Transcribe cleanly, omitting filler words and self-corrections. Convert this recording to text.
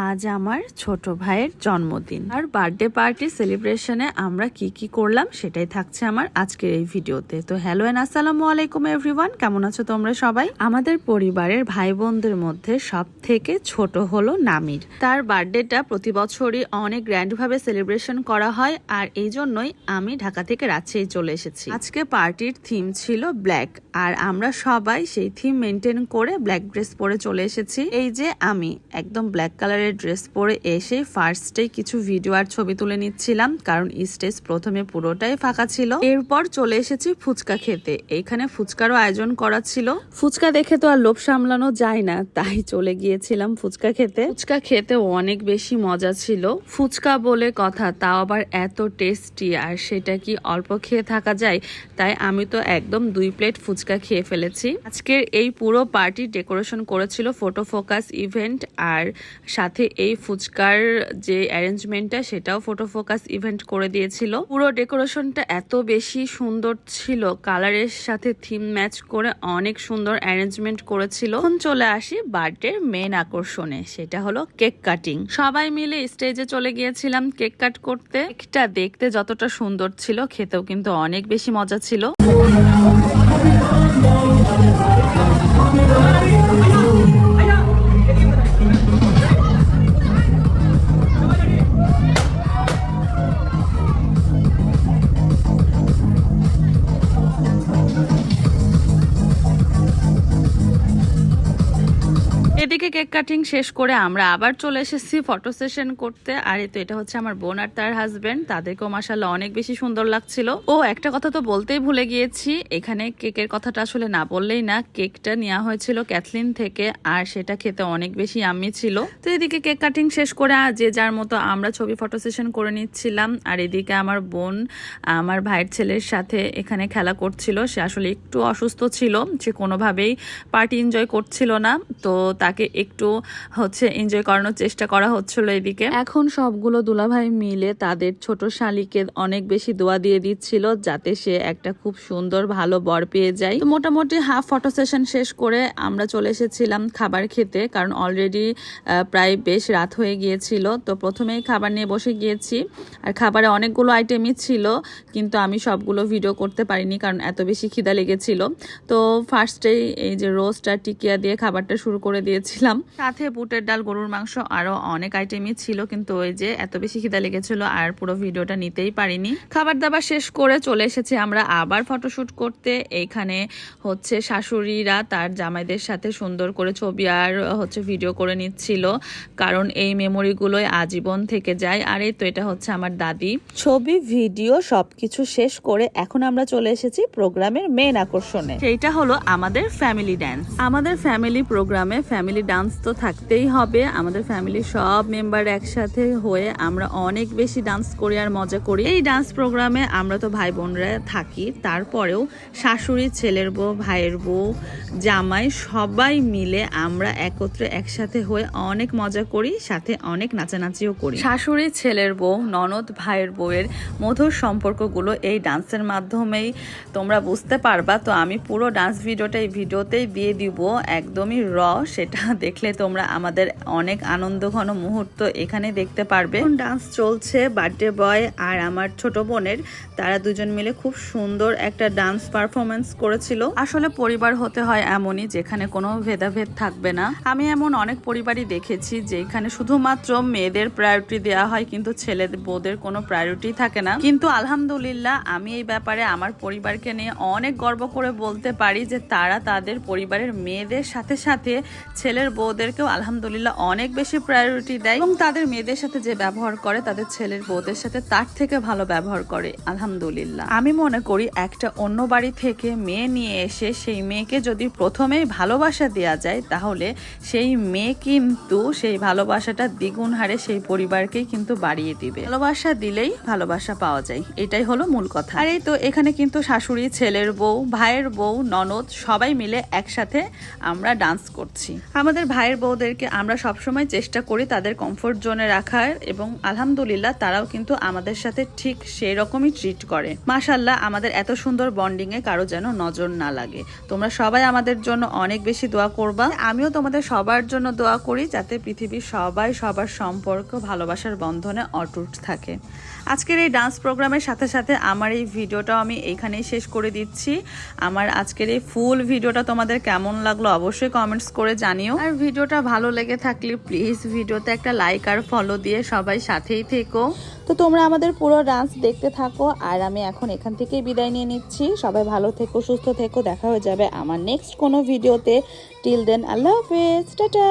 আজ আমার ছোট ভাইয়ের জন্মদিন আর বার্থডে পার্টি সেলিব্রেশনে আমরা কি কি করলাম সেটাই থাকছে আমার আজকের এই ভিডিওতে। তো হ্যালো এন্ড আসসালামু আলাইকুম এভরিওয়ান, কেমন আছো তোমরা সবাই? আমাদের পরিবারের ভাই বোনদের মধ্যে সব থেকে ছোট হলো নামির। তার বার্থডেটা প্রতি বছরই অনেক গ্র্যান্ড ভাবে সেলিব্রেশন করা হয় আর এই জন্যই আমি ঢাকা থেকে রাজশাহী চলে এসেছি। আজকে পার্টির থিম ছিল ব্ল্যাক আর আমরা সবাই সেই থিম মেনটেন করে ব্ল্যাক ড্রেস পরে চলে এসেছি। এই যে আমি একদম ব্ল্যাক কালারের ড্রেস পরে এসে ফার্স্টে কিছু ভিডিও আর ছবি তুলে নিচ্ছিলাম, কারণ স্টেজ প্রথমে পুরোটাই ফাঁকা ছিল। এরপর চলে এসেছি ফুচকা খেতে। এইখানে ফুচকারও আয়োজন করা ছিল। ফুচকা দেখে তো আর লোভ সামলানো যায় না, তাই চলে গিয়েছিলাম ফুচকা খেতে। ফুচকা খেতে অনেক বেশি মজা ছিল। ফুচকা বলে কথা, তাও আবার এত টেস্টি, আর সেটা কি অল্প খেয়ে থাকা যায়? তাই আমি তো একদম 2 প্লেট ফুচকা খেয়ে ফেলেছি। আজকের এই পুরো পার্টি ডেকোরেশন করেছিল ফটো ফোকাস ইভেন্ট, আর সাথে এই ফুচকার যে অ্যারেঞ্জমেন্টটা সেটাও ফটো ফোকাস ইভেন্ট করে দিয়েছিল। পুরো ডেকোরেশনটা এত বেশি সুন্দর ছিল, কালারের সাথে থিম ম্যাচ করে অনেক সুন্দর অ্যারেঞ্জমেন্ট করেছিল। এখন চলে আসি বার্থডের মেন আকর্ষণে, সেটা হলো কেক কাটিং। সবাই মিলে স্টেজে চলে গিয়েছিলাম কেক কাট করতে। কেকটা দেখতে যতটা সুন্দর ছিল, খেতেও কিন্তু অনেক বেশি মজা ছিল। এদিকে কেক কাটিং শেষ করে আমরা আবার চলে এসেছি ফটো সেশন করতে। আর এটা হচ্ছে আমার বোন আর তার হাজবেন্ড, তাদেরকেও মাশাআল্লাহ অনেক বেশি সুন্দর লাগছিল। ও একটা কথা তো বলতেই ভুলে গিয়েছি, এখানে কেকের কথাটা আসলে না বললেই না। কেকটা নেওয়া হয়েছিল ক্যাথলিন থেকে আর সেটা খেতে অনেক বেশি ইয়াম্মি ছিল। তো এদিকে কেক কাটিং শেষ করে যে যার মতো আমরা ছবি ফটো সেশন করে নিচ্ছিলাম। আর এদিকে আমার বোন আমার ভাইয়ের ছেলের সাথে এখানে খেলা করছিল। সে আসলে একটু অসুস্থ ছিল, সে কোনোভাবেই পার্টি এনজয় করছিল না, তো তাকে একটু এনজয় করানোর চেষ্টা করা হচ্ছিল। এদিকে এখন সবগুলো দুলাভাই মিলে তাদের ছোট শালিকে অনেক বেশি দোয়া দিয়ে দিচ্ছিল যাতে সে একটা খুব সুন্দর ভালো বর পেয়ে যায়। তো মোটামুটি হাফ ফটো সেশন শেষ করে আমরা চলে এসেছিলাম খাবার খেতে, কারণ অলরেডি প্রায় বেশ রাত হয়ে গিয়েছিল। তো প্রথমেই খাবার নিয়ে বসে গিয়েছি, আর খাবারে অনেকগুলো আইটেমই ছিল, কিন্তু আমি সবগুলো ভিডিও করতে পারিনি কারণ এত বেশি খিদা লেগেছিল। তো ফার্স্টেই এই যে রোস্ট আর টিকিয়া দিয়ে খাবারটা শুরু করে দিয়েছিলাম, সাথে বুটের ডাল, গরুর মাংস, আরো অনেক আইটেমই ছিল, কিন্তু ওই যে এত বেশি খিদা লেগেছিল আর পুরো ভিডিওটা নিতেই পারিনি। খাবার দাবার শেষ করে চলে এসেছি আমরা আবার ফটোশুট করতে। এইখানে শাশুড়িরা তার জামাইদের সাথে সুন্দর করে ছবি আর ভিডিও করে নিচ্ছিল, কারণ এই মেমোরিগুলোই আজীবন থেকে যায়। আর এই তো এটা হচ্ছে আমার দাদি। ছবি ভিডিও সবকিছু শেষ করে এখন আমরা চলে এসেছি প্রোগ্রামের মেন আকর্ষণে, সেইটা হলো আমাদের ফ্যামিলি ডান্স। আমাদের ফ্যামিলি প্রোগ্রামে ফ্যামিলি ডান্স তো থাকতেই হবে। আমাদের ফ্যামিলির সব মেম্বার একসাথে হয়ে আমরা অনেক বেশি ডান্স করি আর মজা করি। এই ডান্স প্রোগ্রামে আমরা তো ভাই বোনরা থাকি, তারপরেও শাশুড়ি, ছেলের বউ, ভাইয়ের বউ, জামাই সবাই মিলে আমরা একত্রে একসাথে হয়ে অনেক মজা করি, সাথে অনেক নাচানাচিও করি। শাশুড়ি, ছেলের বউ, ননদ, ভাইয়ের বউয়ের মধুর সম্পর্কগুলো এই ডান্সের মাধ্যমেই তোমরা বুঝতে পারবা। তো আমি পুরো ডান্স ভিডিওটা এই ভিডিওতেই দিয়ে দিব, একদমই র। সেটা দেখলে তোমরা আমাদের অনেক আনন্দঘন মুহূর্ত এখানে দেখতে পারবে। ডান্স চলছে বার্থডে বয় আর আমার ছোট বোনের, তারা দুজন মিলে খুব সুন্দর একটা ডান্স পারফরমেন্স করেছিল। আসলে পরিবার হতে হয় এমনই, যেখানে কোনো ভেদাভেদ থাকবে না। আমি এমন অনেক পরিবারই দেখেছি যেখানে শুধুমাত্র মেয়েদের প্রায়োরিটি দেওয়া হয়, কিন্তু ছেলেদের বউদের কোনো প্রায়োরিটি থাকে না। কিন্তু আলহামদুলিল্লাহ আমি এই ব্যাপারে আমার পরিবারকে নিয়ে অনেক গর্ব করে বলতে পারি যে তারা তাদের পরিবারের মেয়েদের সাথে সাথে ছেলের বউদেরকেও আলহামদুলিল্লাহ অনেক বেশি প্রায়োরিটি দেয়, এবং তাদের মেয়েদের সাথে যে ব্যবহার করে তাদের ছেলের বউদের সাথে তার থেকে ভালো ব্যবহার করে আলহামদুলিল্লাহ। আমি মনে করি একটা অন্য বাড়ি থেকে মেয়ে নিয়ে এসে সেই মেয়েকে যদি প্রথমেই ভালোবাসা দেওয়া যায়, তাহলে সেই মেয়ে কিন্তু সেই ভালোবাসাটা দ্বিগুণ হারে সেই পরিবারকেই কিন্তু বাড়িয়ে দিবে। ভালোবাসা দিলেই ভালোবাসা পাওয়া যায়, এটাই হলো মূল কথা। আর এই তো এখানে কিন্তু শাশুড়ি, ছেলের বউ, ভাইয়ের বউ, ননদ সবাই মিলে একসাথে আমরা ডান্স করছি। আমাদের ভাইয়ের বউদেরকে আমরা সবসময় চেষ্টা করি তাদের কমফোর্ট জোনে রাখার, এবং আলহামদুলিল্লাহ তারাও কিন্তু আমাদের সাথে ঠিক সেই রকমই ট্রিট করে। মাশাআল্লাহ, আমাদের এত সুন্দর বন্ডিংয়ে কারো যেন নজর না লাগে। তোমরা সবাই আমাদের জন্য অনেক বেশি দোয়া করবা, আমিও তোমাদের সবার জন্য দোয়া করি যাতে পৃথিবীর সবাই সবার সম্পর্ক ভালোবাসার বন্ধনে অটুট থাকে। আজকের এই ডান্স প্রোগ্রামের সাথে সাথে আমার এই ভিডিওটাও আমি এইখানেই শেষ করে দিচ্ছি। আমার আজকের এই ফুল ভিডিওটা তোমাদের কেমন লাগলো অবশ্যই কমেন্টস করে জানিও। আর ভিডিওটা ভালো লেগে থাকলে প্লিজ ভিডিওতে একটা লাইক আর ফলো দিয়ে সবাই সাথেই থেকো। তো তোমরা আমাদের পুরো ডান্স দেখতে থাকো, আর আমি এখন এখান থেকেই বিদায় নিয়ে নিচ্ছি। সবাই ভালো থেকো, সুস্থ থেকো, দেখা হয়ে যাবে আমার নেক্সট কোনো ভিডিওতে। টিল দেন, আল্লাহ হাফেজ, টাটা।